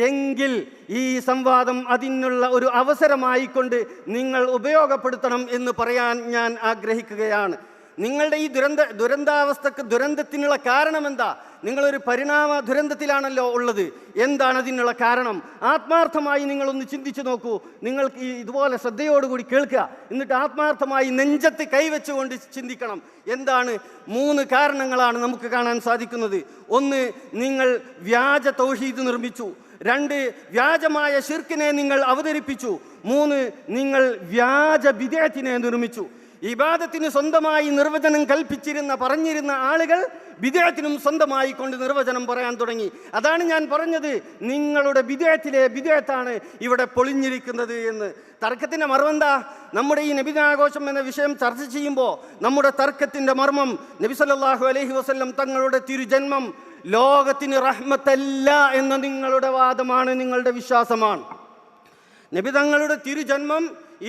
എങ്കിൽ ഈ സംവാദം അതിനുള്ള ഒരു അവസരമായിക്കൊണ്ട് നിങ്ങൾ ഉപയോഗപ്പെടുത്തണം എന്ന് പറയാൻ ഞാൻ ആഗ്രഹിക്കുകയാണ്. നിങ്ങളുടെ ഈ ദുരന്തത്തിനുള്ള കാരണം എന്താ? നിങ്ങളൊരു പരിണാമ ദുരന്തത്തിലാണല്ലോ ഉള്ളത്. എന്താണ് അതിനുള്ള കാരണം? ആത്മാർത്ഥമായി നിങ്ങളൊന്ന് ചിന്തിച്ചു നോക്കൂ. നിങ്ങൾക്ക് ഇതുപോലെ ശ്രദ്ധയോടുകൂടി കേൾക്കുക, എന്നിട്ട് ആത്മാർത്ഥമായി നെഞ്ചത്ത് കൈവച്ചുകൊണ്ട് ചിന്തിക്കണം. എന്താണ്? 3 കാരണങ്ങളാണ് നമുക്ക് കാണാൻ സാധിക്കുന്നത്. 1, നിങ്ങൾ വ്യാജ തൗഹീദ് നിർമ്മിച്ചു. 2, വ്യാജമായ ശിർക്കിനെ നിങ്ങൾ അവതരിപ്പിച്ചു. 3, നിങ്ങൾ വ്യാജ ബിദ്അത്തിനെ നിർമ്മിച്ചു. ഇബാദത്തിന് സ്വന്തമായി നിർവചനം പറഞ്ഞിരുന്ന ആളുകൾ ബിദ്അത്തിനും സ്വന്തമായി കൊണ്ട് നിർവചനം പറയാൻ തുടങ്ങി. അതാണ് ഞാൻ പറഞ്ഞത്, നിങ്ങളുടെ ബിദ്അത്തിലെ ബിദ്അത്താണ് ഇവിടെ പൊളിഞ്ഞിരിക്കുന്നത് എന്ന്. തർക്കത്തിൻ്റെ മർമ്മം എന്താ? നമ്മുടെ ഈ നബിദിനാഘോഷം എന്ന വിഷയം ചർച്ച ചെയ്യുമ്പോൾ നമ്മുടെ തർക്കത്തിൻ്റെ മർമ്മം നബി സല്ലല്ലാഹു അലൈഹി വസല്ലം തങ്ങളുടെ തിരുജന്മം ലോകത്തിന് റഹ്മത്തല്ല എന്ന നിങ്ങളുടെ വാദമാണ്, നിങ്ങളുടെ വിശ്വാസമാണ്. നബി തങ്ങളുടെ തിരുജന്മം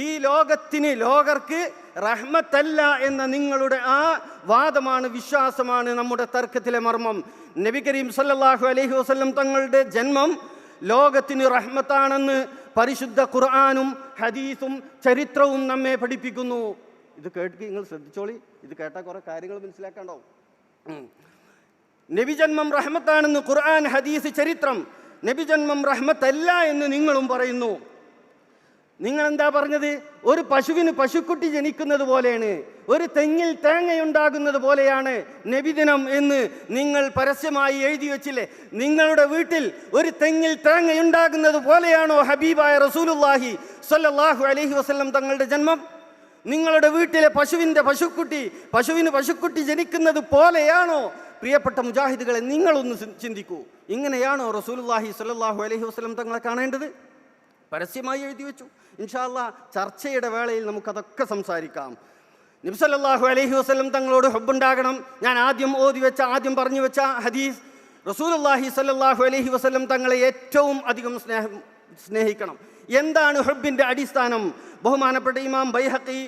ഈ ലോകർക്ക് റഹ്മത്തല്ല എന്ന നിങ്ങളുടെ ആ വാദമാണ്, വിശ്വാസമാണ് നമ്മുടെ തർക്കത്തിലെ മർമ്മം. നബി കരീം സല്ലല്ലാഹു അലൈഹി വസല്ലം തങ്ങളുടെ ജന്മം ലോകത്തിന് റഹ്മത്താണെന്ന് പരിശുദ്ധ ഖുർആനും ഹദീസും ചരിത്രവും നമ്മെ പഠിപ്പിക്കുന്നു. ഇത് കേട്ട് നിങ്ങൾ ശ്രദ്ധിച്ചോളി, ഇത് കേട്ടാൽ കുറേ കാര്യങ്ങൾ മനസ്സിലാക്കാണ്ടാവും. നബിജന്മം റഹ്മത്താണെന്ന് ഖുർആൻ, ഹദീസ്, ചരിത്രം. നബിജന്മം റഹ്മത്തല്ല എന്ന് നിങ്ങളും പറയുന്നു. നിങ്ങൾ എന്താ പറഞ്ഞത്? ഒരു പശുവിന് പശുക്കുട്ടി ജനിക്കുന്നത് പോലെയാണ്, ഒരു തെങ്ങിൽ തേങ്ങയുണ്ടാകുന്നത് പോലെയാണ് നബിദിനം എന്ന് നിങ്ങൾ പരസ്യമായി എഴുതി വെച്ചില്ലേ? നിങ്ങളുടെ വീട്ടിൽ ഒരു തെങ്ങിൽ തേങ്ങയുണ്ടാകുന്നത് പോലെയാണോ ഹബീബായ റസൂലുള്ളാഹി സ്വല്ലല്ലാഹു അലൈഹി വസല്ലം തങ്ങളുടെ ജന്മം? നിങ്ങളുടെ വീട്ടിലെ പശുവിന് പശുക്കുട്ടി ജനിക്കുന്നത് പോലെയാണോ? പ്രിയപ്പെട്ട മുജാഹിദുകളെ, നിങ്ങളൊന്ന് ചിന്തിക്കൂ. ഇങ്ങനെയാണോ റസൂലുള്ളാഹി സ്വല്ലല്ലാഹു അലൈഹി വസല്ലം തങ്ങളെ കാണേണ്ടത്? പരസ്യമായി എഴുതി വെച്ചു. ഇൻഷാ അല്ലാഹ് ചർച്ചയുടെ വേളയിൽ നമുക്കതൊക്കെ സംസാരിക്കാം. നബി സല്ലല്ലാഹു അലൈഹി വസല്ലം തങ്ങളോട് ഹുബ്ബുണ്ടാകണം. ഞാൻ ആദ്യം പറഞ്ഞു വെച്ച ഹദീസ്, റസൂലുള്ളാഹി സ്വല്ലല്ലാഹു അലൈഹി വസല്ലം തങ്ങളെ ഏറ്റവും അധികം സ്നേഹിക്കണം. എന്താണ് ഹുബ്ബിൻ്റെ അടിസ്ഥാനം? ബഹുമാനപ്പെട്ട ഇമാം ബൈഹഖി,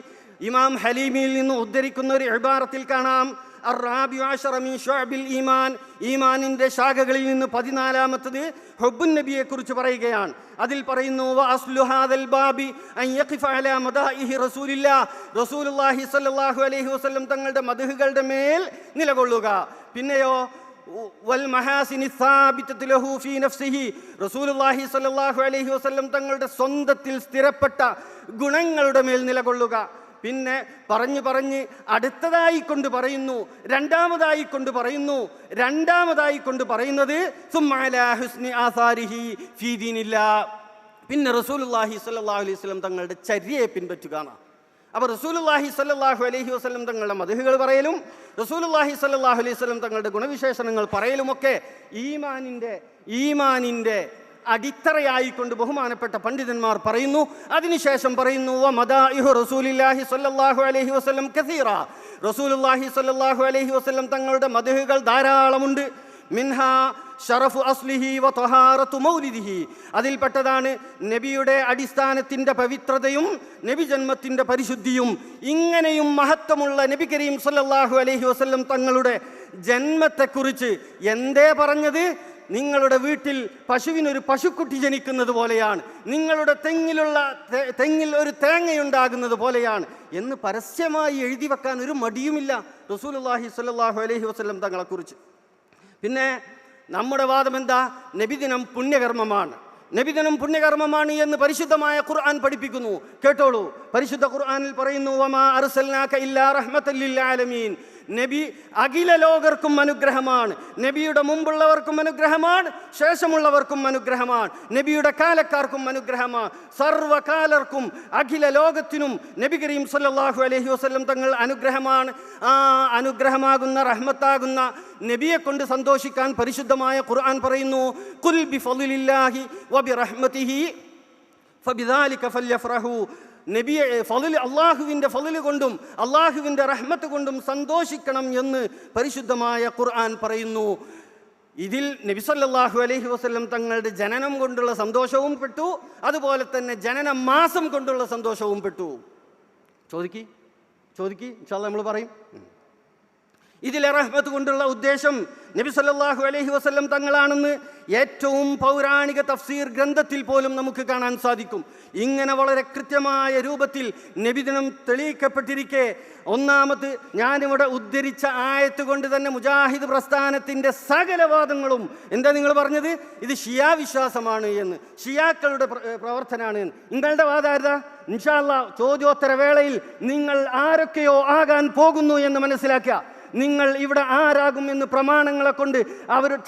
ഇമാം ഹലീമിയിൽ നിന്ന് ഉദ്ധരിക്കുന്ന ഒരു ഇബാറത്തിൽ കാണാം, ഈമാനിന്റെ ശാഖകളിൽ നിന്ന് 14ാമത്തത് ഹുബ്ബുൻ നബിയെ കുറിച്ച് പറയുകയാണ്. അതിൽ പറയുന്നു, റസൂലുള്ളാഹി സ്വല്ലല്ലാഹു അലൈഹി വസല്ലം തങ്ങളുടെ മദ്ഹുകളുടെ മേൽ നിലകൊള്ളുക. പിന്നെയോ റസൂലുള്ളാഹി സ്വല്ലല്ലാഹു അലൈഹി വസല്ലം തങ്ങളുടെ സ്വന്തത്തിൽ സ്ഥിരപ്പെട്ട ഗുണങ്ങളുടെ മേൽ നിലകൊള്ളുക. പിന്നെ പറഞ്ഞ് അടുത്തതായി കൊണ്ട് പറയുന്നു, രണ്ടാമതായി കൊണ്ട് പറയുന്നത് പിന്നെ റസൂലുള്ളാഹി സ്വല്ലല്ലാഹു അലൈഹി വസല്ലം തങ്ങളുടെ ചര്യയെ പിൻപറ്റുക. അപ്പോൾ റസൂലുള്ളാഹി സ്വല്ലല്ലാഹു അലൈഹി വസല്ലം തങ്ങളുടെ മദ്ഹുകൾ പറയലും റസൂലുള്ളാഹി സ്വല്ലല്ലാഹു അലൈഹി വസല്ലം തങ്ങളുടെ ഗുണവിശേഷണങ്ങൾ പറയലുമൊക്കെ ഈമാനിൻ്റെ അടിത്തറയായിക്കൊണ്ട് ബഹുമാനപ്പെട്ട പണ്ഡിതന്മാർ പറയുന്നു. അതിനുശേഷം പറയുന്നു, വമദാഇഹു റസൂലില്ലാഹി സ്വല്ലല്ലാഹു അലൈഹി വസല്ലം കസീറ. റസൂലുള്ളാഹി സ്വല്ലല്ലാഹു അലൈഹി വസല്ലം തങ്ങളുടെ മദ്ഹുകൾ ധാരാളമുണ്ട്. മിൻഹാ ഷറഫു അസ്ലിഹി വ തഹാറത്തു മൗലിദിഹി. അതിൽപ്പെട്ടതാണ് നബിയുടെ അടിസ്ഥാനത്തിൻ്റെ പവിത്രതയും നബി ജന്മത്തിൻ്റെ പരിശുദ്ധിയും. ഇങ്ങനെയും മഹത്വമുള്ള നബി കരീം സ്വല്ലല്ലാഹു അലൈഹി വസല്ലം തങ്ങളുടെ ജന്മത്തെക്കുറിച്ച് എന്തേ പറഞ്ഞത്? നിങ്ങളുടെ വീട്ടിൽ പശുവിനൊരു പശുക്കുട്ടി ജനിക്കുന്നത് പോലെയാണ്, നിങ്ങളുടെ തെങ്ങിൽ ഒരു തേങ്ങയുണ്ടാകുന്നത് പോലെയാണ് എന്ന് പരസ്യമായി എഴുതി വെക്കാൻ ഒരു മടിയുമില്ല റസൂലുള്ളാഹി സ്വല്ലല്ലാഹു അലൈഹി വസല്ലം തങ്ങളെക്കുറിച്ച്. പിന്നെ നമ്മുടെ വാദം എന്താ? നബിദിനം പുണ്യകർമ്മമാണ് എന്ന് പരിശുദ്ധമായ ഖുർആൻ പഠിപ്പിക്കുന്നു. കേട്ടോളൂ, പരിശുദ്ധ ഖുർആനിൽ പറയുന്നു, വമാ അർസൽനാക ഇല്ലാ റഹ്മത്തൽ ലിൽ ആലമീൻ. നബി അഖില ലോകർക്കും അനുഗ്രഹമാണ്. നബിയുടെ മുമ്പുള്ളവർക്കും അനുഗ്രഹമാണ്, ശേഷമുള്ളവർക്കും അനുഗ്രഹമാണ്, നബിയുടെ കാലക്കാർക്കും അനുഗ്രഹമാണ്, സർവകാലർക്കും അഖില ലോകത്തിനും നബി കരീം സ്വല്ലല്ലാഹു അലൈഹി വസല്ലം തങ്ങൾ അനുഗ്രഹമാണ്. ആ അനുഗ്രഹമാകുന്ന റഹ്മത്താകുന്ന നബിയെ കൊണ്ട് സന്തോഷിക്കാൻ പരിശുദ്ധമായ ഖുർആൻ പറയുന്നു, ഖുൽ ബിഫളില്ലാഹി വബിറഹ്മതിഹി ഫബിദാലിക ഫല്യഫ്റഹു. നബിയെ അള്ളാഹുവിൻ്റെ ഫളില് കൊണ്ടും അള്ളാഹുവിൻ്റെ റഹ്മത്ത് കൊണ്ടും സന്തോഷിക്കണം എന്ന് പരിശുദ്ധമായ ഖുർആൻ പറയുന്നു. ഇതിൽ നബി സല്ലല്ലാഹു അലൈഹി വസല്ലം തങ്ങളുടെ ജനനം കൊണ്ടുള്ള സന്തോഷവും പെട്ടു, അതുപോലെ തന്നെ ജനന മാസം കൊണ്ടുള്ള സന്തോഷവും പെട്ടു. ചോദിക്കി ഇൻഷാ അല്ലാഹ് നമ്മൾ പറയും. ഇതിലെ റഹ്മത്ത് കൊണ്ടുള്ള ഉദ്ദേശം നബി സല്ലല്ലാഹു അലൈഹി വസല്ലം തങ്ങളാണെന്ന് ഏറ്റവും പൗരാണിക തഫ്സീർ ഗ്രന്ഥത്തിൽ പോലും നമുക്ക് കാണാൻ സാധിക്കും. ഇങ്ങനെ വളരെ കൃത്യമായ രൂപത്തിൽ നബിദിനം തെളിയിക്കപ്പെട്ടിരിക്കെ, ഒന്നാമത് ഞാനിവിടെ ഉദ്ധരിച്ച ആയത്ത് കൊണ്ട് തന്നെ മുജാഹിദ് പ്രസ്ഥാനത്തിൻ്റെ സകല വാദങ്ങളും എന്താ നിങ്ങൾ പറഞ്ഞത്? ഇത് ഷിയാ വിശ്വാസമാണ് എന്ന്, ഷിയാക്കളുടെ പ്രവർത്തനമാണ് എന്ന്. നിങ്ങളുടെ വാദം ആരുതാ? ഇൻഷാ അല്ലാഹ് ചോദ്യോത്തര വേളയിൽ നിങ്ങൾ ആരൊക്കെയോ ആകാൻ പോകുന്നു എന്ന് മനസ്സിലാക്കുക. നിങ്ങൾ ഇവിടെ ആരാകുമെന്ന് പ്രമാണങ്ങളെ കൊണ്ട്,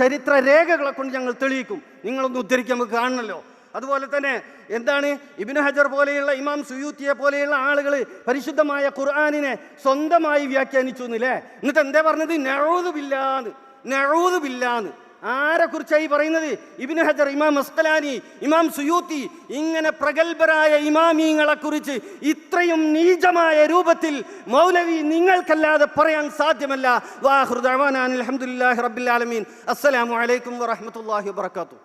ചരിത്ര രേഖകളെ കൊണ്ട് ഞങ്ങൾ തെളിയിക്കും. നിങ്ങളൊന്ന് ഉദ്ധരിക്കാൻ നമുക്ക് കാണണമല്ലോ. അതുപോലെ തന്നെ എന്താണ് ഇബ്നു ഹജർ പോലെയുള്ള, ഇമാം സുയൂത്തിയെ പോലെയുള്ള ആളുകൾ പരിശുദ്ധമായ ഖുർആനിനെ സ്വന്തമായി വ്യാഖ്യാനിച്ചു എന്നില്ലേ? എന്നിട്ട് എന്തേ പറഞ്ഞത്? നഊദു ബില്ലാന്ന്. ആരെക്കുറിച്ചായി പറയുന്നത്? ഇബ്നു ഹജർ, ഇമാം അസ്ഖലാനി, ഇമാം സുയൂത്തി, ഇങ്ങനെ പ്രഗത്ഭരായ ഇമാമീങ്ങളെ കുറിച്ച് ഇത്രയും നീചമായ രൂപത്തിൽ മൗലവി നിങ്ങൾക്കല്ലാതെ പറയാൻ സാധ്യമല്ല. വാഖിറു ദഅവാനാ അൽഹംദുലില്ലാഹി റബ്ബിൽ ആലമീൻ. അസ്സലാമു അലൈക്കും വറഹ്മത്തുള്ളാഹി വബറകാതുഹു.